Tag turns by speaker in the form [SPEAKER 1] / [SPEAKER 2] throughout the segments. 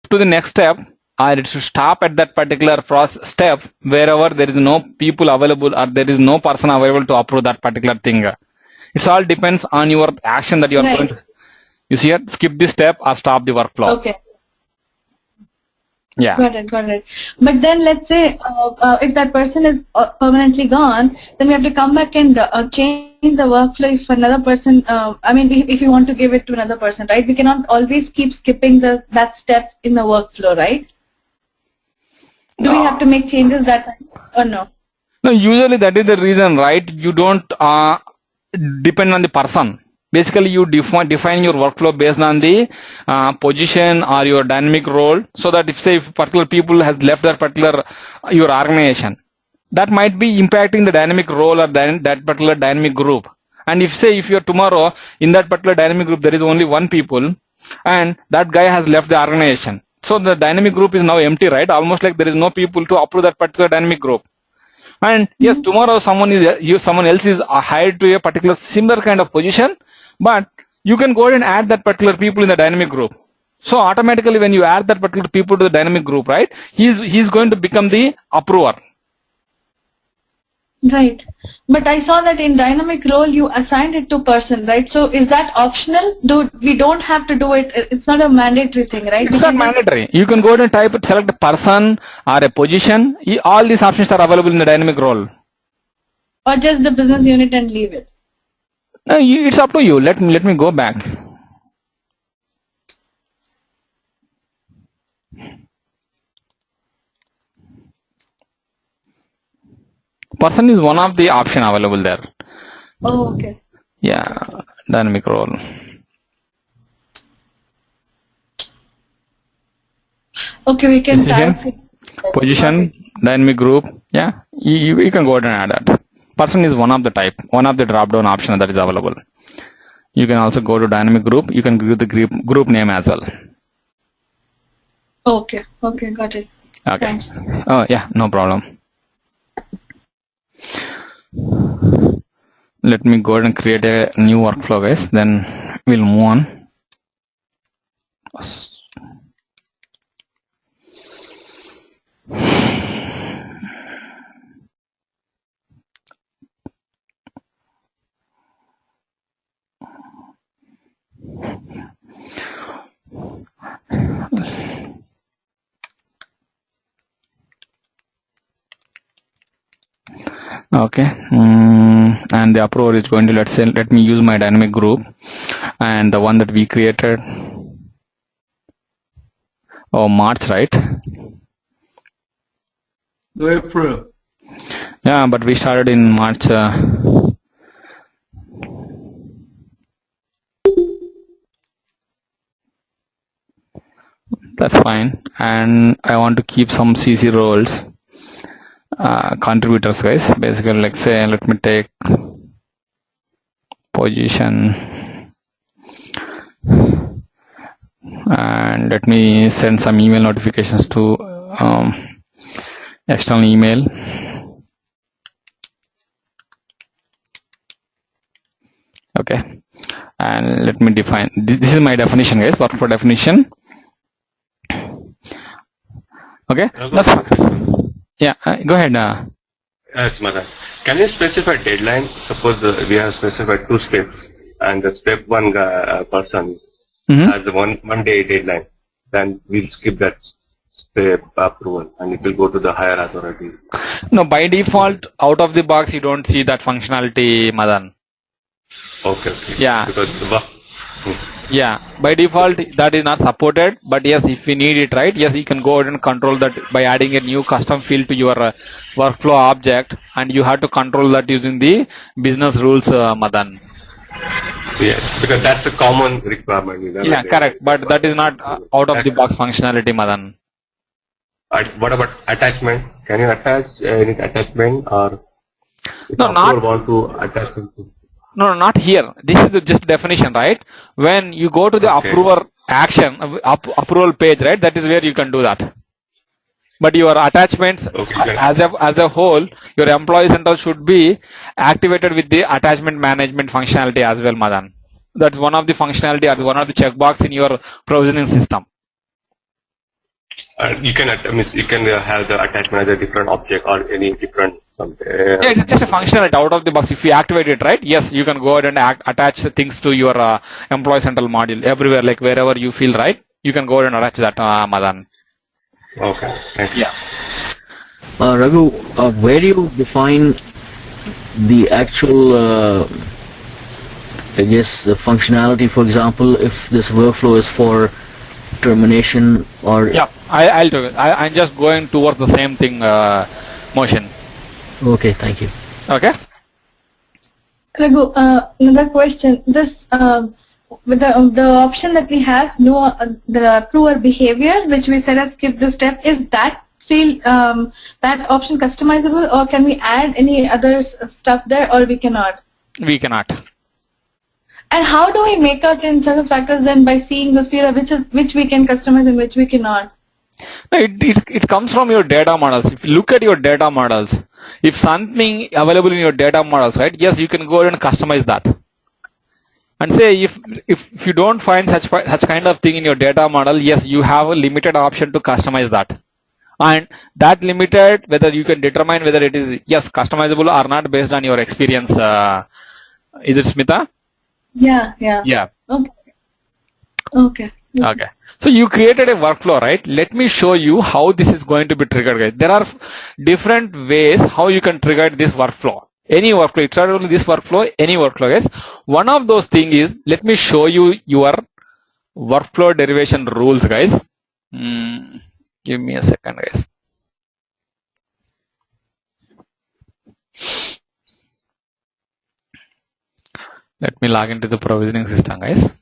[SPEAKER 1] to the next step, or it should stop at that particular process step wherever there is no people available or there is no person available to approve that particular thing. It all depends on your action that you are going to. You see here, skip this step or stop the workflow.
[SPEAKER 2] Okay.
[SPEAKER 1] Yeah.
[SPEAKER 2] Got it. But then let's say if that person is permanently gone, then we have to come back and change the workflow if another person, if you want to give it to another person, right? We cannot always keep skipping that step in the workflow, right? Do we have to make changes that time or no?
[SPEAKER 1] No, usually that is the reason, right? You don't depend on the person. Basically, you define your workflow based on the position or your dynamic role, so that if particular people has left that particular your organization, that might be impacting the dynamic role or that particular dynamic group. And if you're tomorrow in that particular dynamic group, there is only one people, and that guy has left the organization, so the dynamic group is now empty, right? Almost like there is no people to approve that particular dynamic group. And yes, tomorrow someone else is hired to a particular similar kind of position, but you can go ahead and add that particular people in the dynamic group. So automatically when you add that particular people to the dynamic group, right, he's going to become the approver.
[SPEAKER 2] Right. But I saw that in dynamic role you assigned it to person, right? So is that optional? We don't have to do it. It's not a mandatory thing, right?
[SPEAKER 1] It's not mandatory. You can go ahead and select a person or a position. All these options are available in the dynamic role.
[SPEAKER 2] Or just the business unit and leave it?
[SPEAKER 1] No, it's up to you. Let me go back. Person is one of the option available there.
[SPEAKER 2] Oh, okay.
[SPEAKER 1] Yeah, dynamic role.
[SPEAKER 2] Okay, we can type it.
[SPEAKER 1] Position, dynamic group. Yeah, you can go ahead and add that. Person is one of the type, one of the drop-down option that is available. You can also go to dynamic group. You can give the group name as well.
[SPEAKER 2] Okay, got it.
[SPEAKER 1] Okay.
[SPEAKER 2] Thanks.
[SPEAKER 1] Oh yeah, no problem. Let me go ahead and create a new workflow, guys. Then we'll move on. Okay, and the approval is going to, let me use my dynamic group and the one that we created. Oh, March, right?
[SPEAKER 3] April.
[SPEAKER 1] Yeah, but we started in March. That's fine. And I want to keep some CC roles. Contributors, guys. Basically, like say, let me take position and let me send some email notifications to external email. Okay, and let me define. This is my definition, guys. Workflow definition. Okay. Yeah, go ahead.
[SPEAKER 3] Yes, Madan. Can you specify deadline? Suppose we have specified 2 steps, and the step 1 person has one day deadline. Then we'll skip that step approval, and it will go to the higher authority.
[SPEAKER 1] No, by default, out of the box, you don't see that functionality, Madan.
[SPEAKER 3] Okay.
[SPEAKER 1] Yeah.
[SPEAKER 3] Because
[SPEAKER 1] yeah, by default that is not supported, but yes, if we need it, right, yes, you can go ahead and control that by adding a new custom field to your workflow object, and you have to control that using the business rules, Madan.
[SPEAKER 3] yes, because that's a common requirement.
[SPEAKER 1] Yeah, correct, but that is not out of the box functionality, Madan.
[SPEAKER 3] What about attachment? Can you attach any attachment, or
[SPEAKER 1] no, not
[SPEAKER 3] want to attach something?
[SPEAKER 1] No, not here. This is the just definition, right? When you go to the approver action, approval page, right? That is where you can do that. But your attachments, as a whole, your employee center should be activated with the attachment management functionality as well, Madan. That's one of the functionality or one of the checkbox in your provisioning system.
[SPEAKER 3] You can have the attachment as a different object or any different something.
[SPEAKER 1] Yeah, it's just a functionality out of the box. If you activate it, right? Yes, you can go ahead and attach the things to your employee central module everywhere, like wherever you feel right. You can go ahead and attach that, Madan.
[SPEAKER 3] Okay. Thank you.
[SPEAKER 1] Yeah.
[SPEAKER 4] Raghu, where do you define the actual, I guess, the functionality? For example, if this workflow is for termination or...
[SPEAKER 1] Yeah, I'll do it. I'm just going towards the same thing, motion.
[SPEAKER 4] Okay, thank you.
[SPEAKER 1] Okay.
[SPEAKER 2] Raghu, another question. This with the option that we have, the approve or behavior, which we said as skip this step, is that field that option customizable, or can we add any other stuff there, or we cannot?
[SPEAKER 1] We cannot.
[SPEAKER 2] And how do we make out in success factors then by seeing those field which we can customize and which we cannot?
[SPEAKER 1] No, it comes from your data models. If you look at your data models, if something available in your data models, right? Yes, you can go ahead and customize that. And say if you don't find such kind of thing in your data model, yes, you have a limited option to customize that. And that limited, whether you can determine whether it is yes customizable or not based on your experience. Is it Smita?
[SPEAKER 2] Yeah.
[SPEAKER 1] Yeah.
[SPEAKER 2] Okay.
[SPEAKER 1] Okay. So you created a workflow, right? Let me show you how this is going to be triggered, guys. There are different ways how you can trigger this workflow. Any workflow, it's not only this workflow, any workflow, guys. One of those things is, let me show you your workflow derivation rules, guys. Give me a second, guys. Let me log into the provisioning system, guys.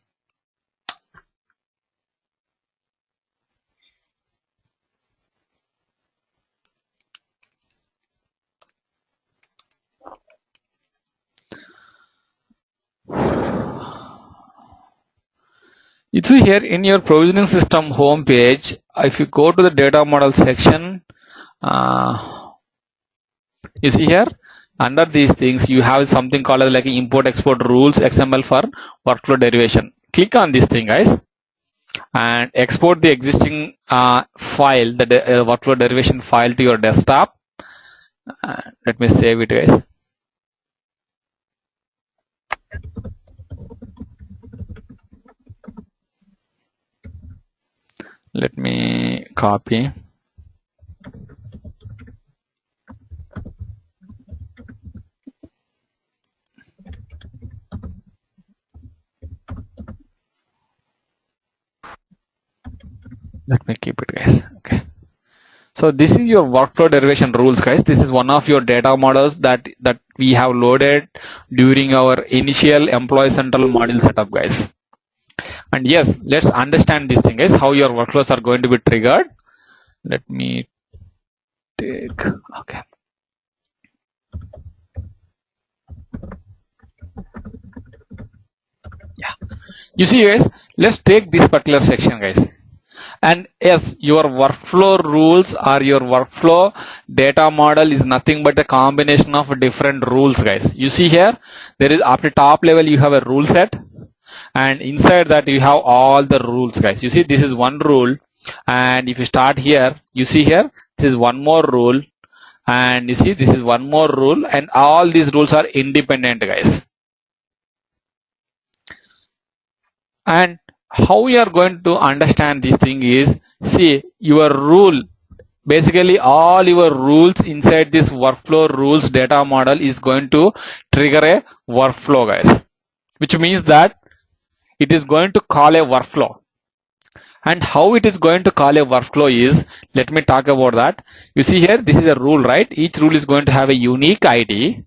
[SPEAKER 1] You see here in your provisioning system home page, if you go to the data model section, you see here under these things you have something called as like import export rules XML for workflow derivation. Click on this thing, guys, and export the existing file, the workflow derivation file to your desktop. Let me save it, guys. Let me copy. Let me keep it, guys. Okay. So this is your workflow derivation rules, guys. This is one of your data models that we have loaded during our initial employee central module setup, guys. And yes, let's understand this thing, guys, how your workflows are going to be triggered. Let me take, okay. Yeah. You see, guys, let's take this particular section, guys. And yes, your workflow rules or your workflow data model is nothing but a combination of different rules, guys. You see here, there is up to top level, you have a rule set. And inside that you have all the rules, guys. You see, this is one rule, and if you start here, you see here, this is one more rule, and you see this is one more rule, and all these rules are independent, guys. And how we are going to understand this thing is, see, your rule, basically all your rules inside this workflow rules data model is going to trigger a workflow, guys, which means that it is going to call a workflow. And how it is going to call a workflow is, let me talk about that. You see here, this is a rule, right? Each rule is going to have a unique ID.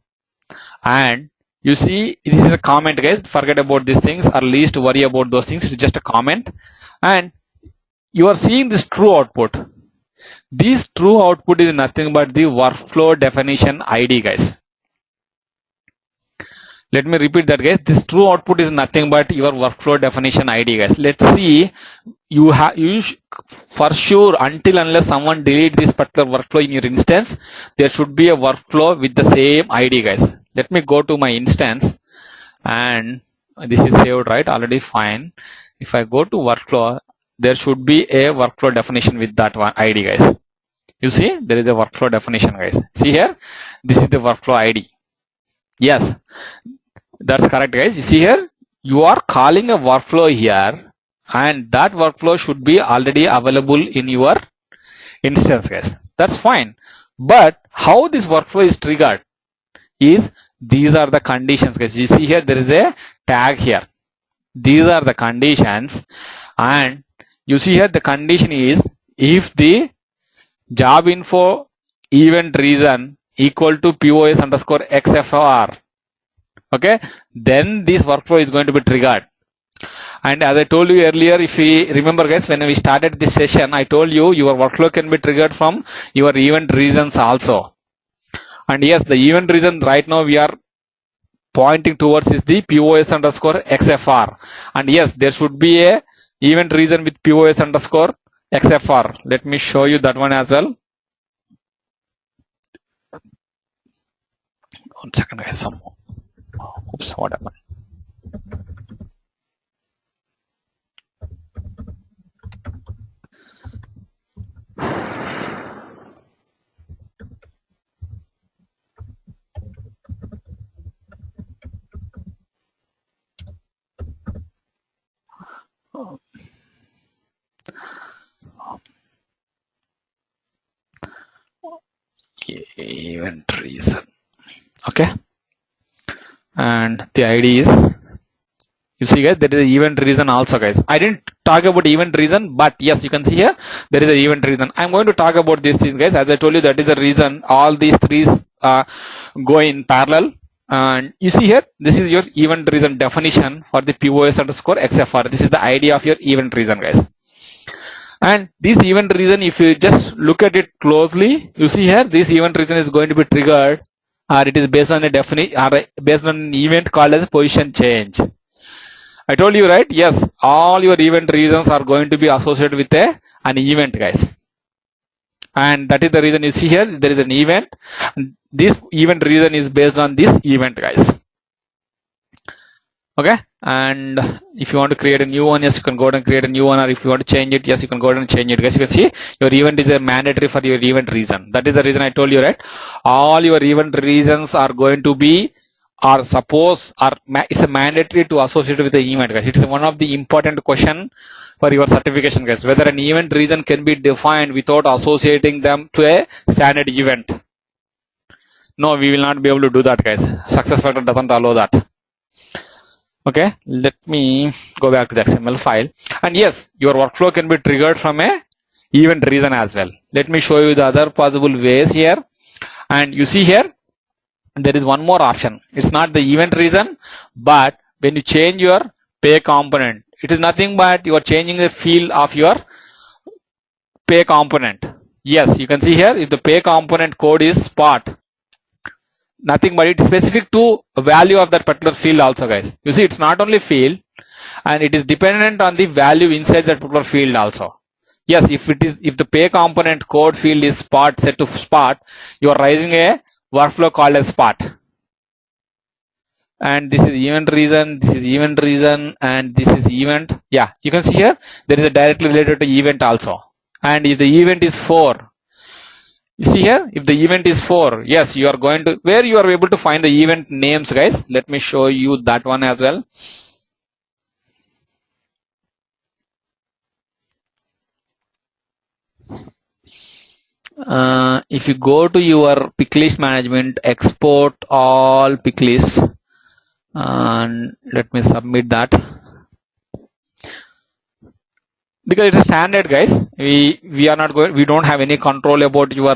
[SPEAKER 1] And you see, this is a comment, guys. Forget about these things, or least worry about those things. It's just a comment. And you are seeing this true output. This true output is nothing but the workflow definition ID, guys. Let me repeat that, guys. This true output is nothing but your workflow definition ID, guys. Let's see. For sure, until unless someone delete this particular workflow in your instance, there should be a workflow with the same ID, guys. Let me go to my instance, and this is saved, right? Already fine. If I go to workflow, there should be a workflow definition with that one ID, guys. You see, there is a workflow definition, guys. See here, this is the workflow ID. Yes, that's correct, guys. You see here, you are calling a workflow here, and that workflow should be already available in your instance, guys. That's fine. But how this workflow is triggered is, these are the conditions, guys. You see here, there is a tag here. These are the conditions, and you see here the condition is, if the job info event reason equal to POS underscore XFR, okay, then this workflow is going to be triggered. And as I told you earlier, if we remember, guys, when we started this session, I told you your workflow can be triggered from your event reasons also. And yes, the event reason right now we are pointing towards is the POS underscore XFR. And yes, there should be a event reason with POS underscore XFR. Let me show you that one as well. 1 second, guys. Oops, what happened? Event reason. Okay, and the ID is, you see, guys, there is an event reason also, guys. I didn't talk about event reason, but yes, you can see here there is an event reason. I'm going to talk about these things, guys. As I told you, that is the reason all these three go in parallel. And you see here, this is your event reason definition for the POS underscore XFR. This is the ID of your event reason, guys. And this event reason, if you just look at it closely, you see here, this event reason is going to be triggered, or it is based on a definition, or based on an event called as position change. I told you, right? Yes, all your event reasons are going to be associated with an event, guys. And that is the reason you see here, there is an event. This event reason is based on this event, guys. Okay, and if you want to create a new one, yes, you can go ahead and create a new one, or if you want to change it, yes, you can go ahead and change it, guys. You can see your event is a mandatory for your event reason. That is the reason I told you, right? All your event reasons are going to be, or suppose, or it's a mandatory to associate with the event, guys. It is one of the important question for your certification, guys, whether an event reason can be defined without associating them to a standard event. No, we will not be able to do that, guys. SuccessFactors doesn't allow that. Okay, let me go back to the XML file. And yes, your workflow can be triggered from a event reason as well. Let me show you the other possible ways here. And you see here, there is one more option. It's not the event reason, but when you change your pay component, it is nothing but you are changing the field of your pay component. Yes, you can see here, if the pay component code is spot, nothing but it's specific to a value of that particular field also, guys. You see, it's not only field, and it is dependent on the value inside that particular field also. Yes, if the pay component code field is spot, set to spot, you are raising a workflow called as spot. And this is event reason, this is event reason, and this is event. Yeah, you can see here, there is a directly related to event also. And if the event is 4, you see here, if the event is 4, yes, you are going to, where you are able to find the event names, guys. Let me show you that one as well. If you go to your pick list management, export all pick lists, and let me submit that. Because it's a standard, guys. We are not going, we don't have any control about your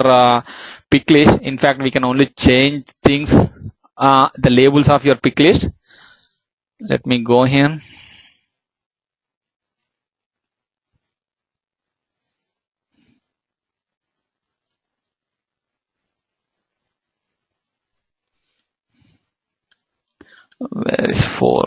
[SPEAKER 1] pick list. In fact, we can only change things, the labels of your pick list. Let me go here. Where is 4?